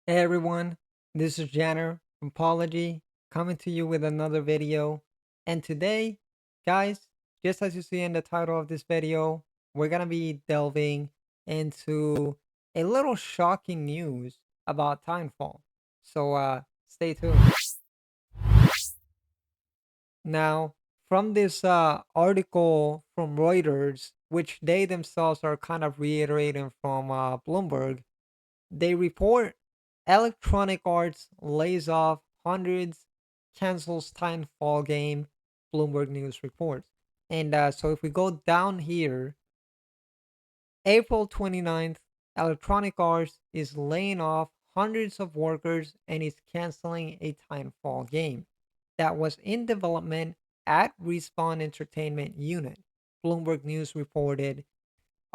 Hey everyone, this is Janner from Apology coming to you with another video. And today, guys, just as you see in the title of this video, we're gonna be delving into a little shocking news about Titanfall. So stay tuned. Now, from this article from Reuters, which they themselves are kind of reiterating from Bloomberg, they report Electronic Arts lays off hundreds, cancels Titanfall game, Bloomberg News reports. And so if we go down here, April 29th, Electronic Arts is laying off hundreds of workers and is canceling a Titanfall game that was in development at Respawn Entertainment Unit. Bloomberg News reported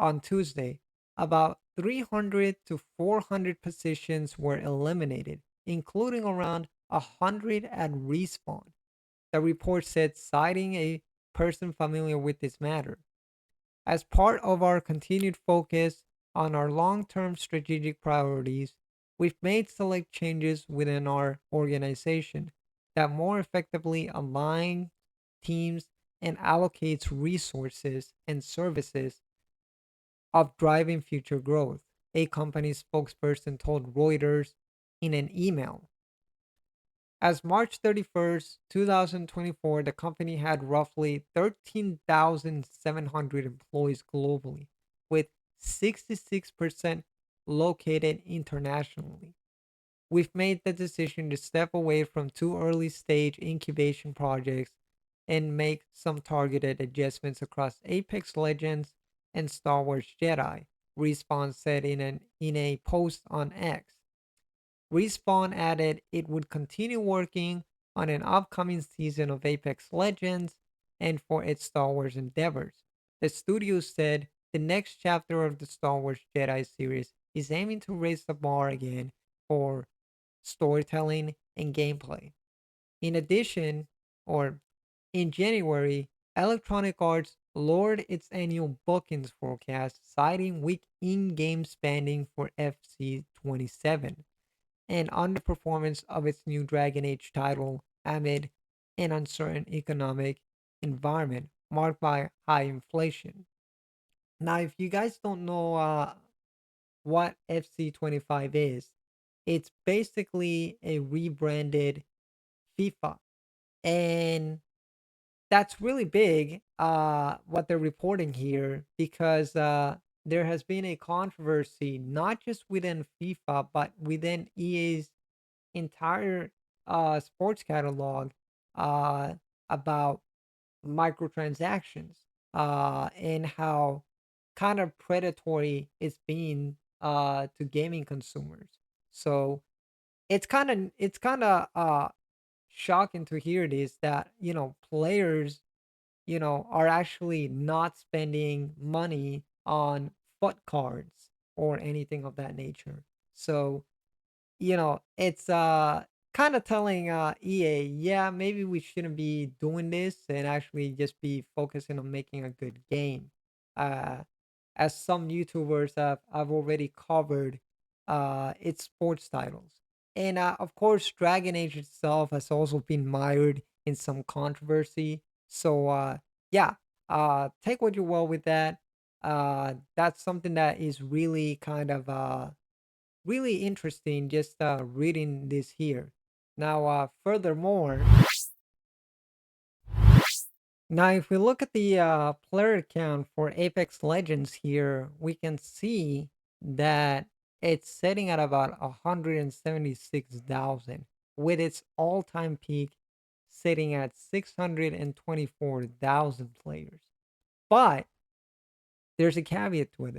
on Tuesday, about 300 to 400 positions were eliminated, including around 100 at Respawn. The report said, citing a person familiar with this matter. As part of our continued focus on our long term strategic priorities, we've made select changes within our organization that more effectively align teams and allocates resources and services of driving future growth, a company spokesperson told Reuters in an email. As March 31st, 2024, the company had roughly 13,700 employees globally, with 66% located internationally. We've made the decision to step away from two early stage incubation projects and make some targeted adjustments across Apex Legends and Star Wars Jedi, Respawn said in a post on X. Respawn added it would continue working on an upcoming season of Apex Legends and for its Star Wars endeavors. The studio said the next chapter of the Star Wars Jedi series is aiming to raise the bar again for storytelling and gameplay. In addition, or in January, Electronic Arts lowered its annual bookings forecast, citing weak in game spending for FC27 and underperformance of its new Dragon Age title amid an uncertain economic environment marked by high inflation. Now, if you guys don't know what FC25 is, it's basically a rebranded FIFA. And that's really big, what they're reporting here, because there has been a controversy not just within FIFA but within EA's entire sports catalog uh, about microtransactions and how kind of predatory it's been to gaming consumers. So it's kind of shocking to hear this, that players are actually not spending money on foot cards or anything of that nature. So it's kind of telling EA, yeah, maybe we shouldn't be doing this and actually just be focusing on making a good game. Uh as some YouTubers have already covered its sports titles. And of course, Dragon Age itself has also been mired in some controversy. So yeah, take what you will with that. That's something that is really kind of really interesting, just reading this here. Now, furthermore, now if we look at the player count for Apex Legends here, we can see that it's sitting at about 176,000, with its all-time peak sitting at 624,000 players. But there's a caveat to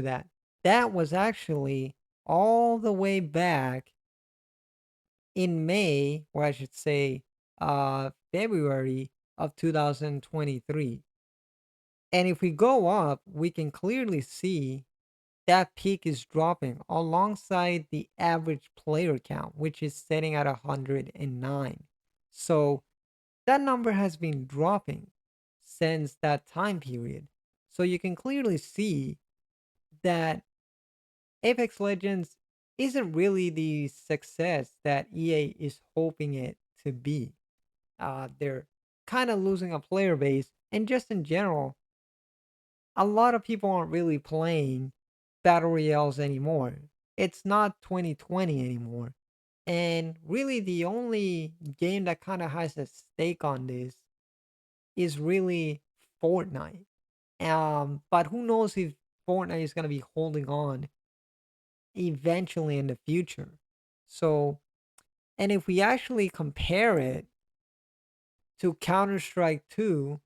that. That was actually all the way back in May, or I should say, February of 2023. And if we go up, we can clearly see that peak is dropping alongside the average player count, which is sitting at 109. So that number has been dropping since that time period. So you can clearly see that Apex Legends isn't really the success that EA is hoping it to be. They're kind of losing a player base, and just in general, a lot of people aren't really playing battle royales anymore. It's not 2020 anymore. And really, the only game that kind of has a stake on this is really Fortnite. But who knows if Fortnite is going to be holding on eventually in the future. So, and if we actually compare it to Counter Strike 2,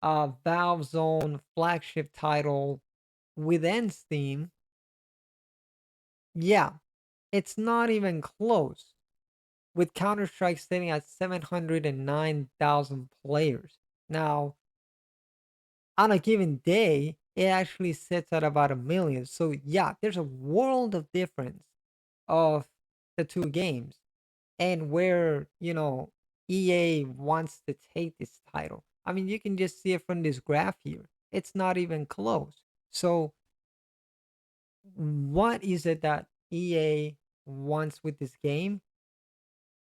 Valve's own flagship title within Steam, yeah, it's not even close. With Counter Strike sitting at 709,000 players. Now, on a given day, it actually sits at about a million. So, yeah, there's a world of difference of the two games and where, EA wants to take this title. I mean, you can just see it from this graph here. It's not even close. So, what is it that EA wants with this game?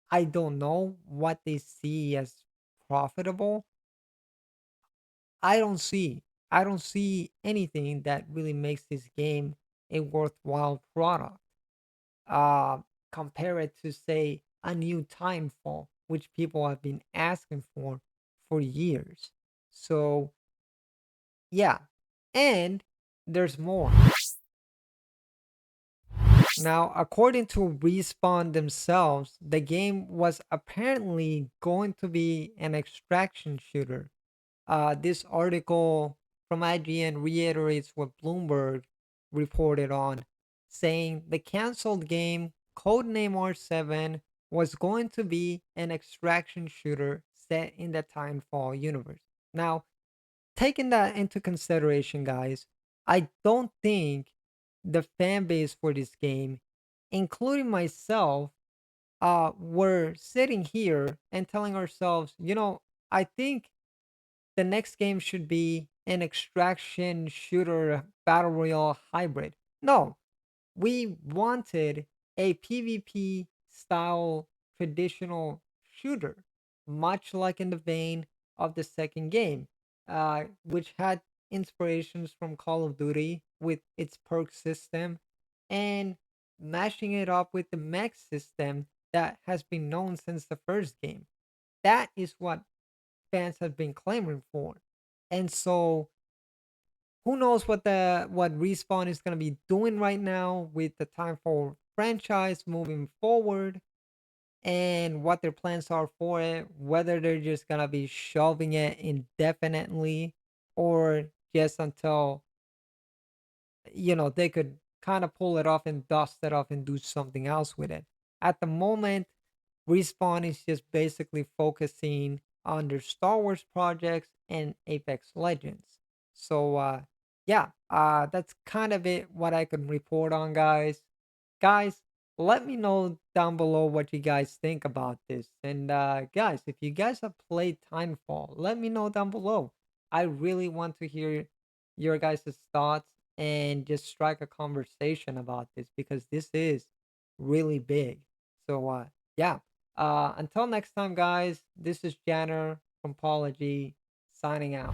I don't know what they see as profitable. I don't see. I don't see anything that really makes this game a worthwhile product. Uh, Compare it to say a new Titanfall, which people have been asking for years. So yeah, and there's more. Now, according to Respawn themselves, the game was apparently going to be an extraction shooter. This article from IGN reiterates what Bloomberg reported on, saying the canceled game, codename R7, was going to be an extraction shooter set in the Titanfall universe. Now, taking that into consideration, guys, I don't think the fan base for this game, including myself, were sitting here and telling ourselves, I think the next game should be an extraction shooter battle royale hybrid. No, we wanted a PvP style traditional shooter, much like in the vein of the second game, which had inspirations from Call of Duty with its perk system and mashing it up with the mech system that has been known since the first game. That is what fans have been clamoring for. And so who knows what Respawn is gonna be doing right now with the Titanfall franchise moving forward and what their plans are for it, whether they're just gonna be shelving it indefinitely or just until they could kind of pull it off and dust it off and do something else with it. At the moment, Respawn is just basically focusing on their Star Wars projects and Apex Legends. So yeah, that's kind of it what I can report on, guys. Guys, let me know down below what you guys think about this. And guys, if you guys have played Timefall, let me know down below. I really want to hear your guys' thoughts and just strike a conversation about this because this is really big. So yeah. Until next time, guys, this is Janner from Pology signing out.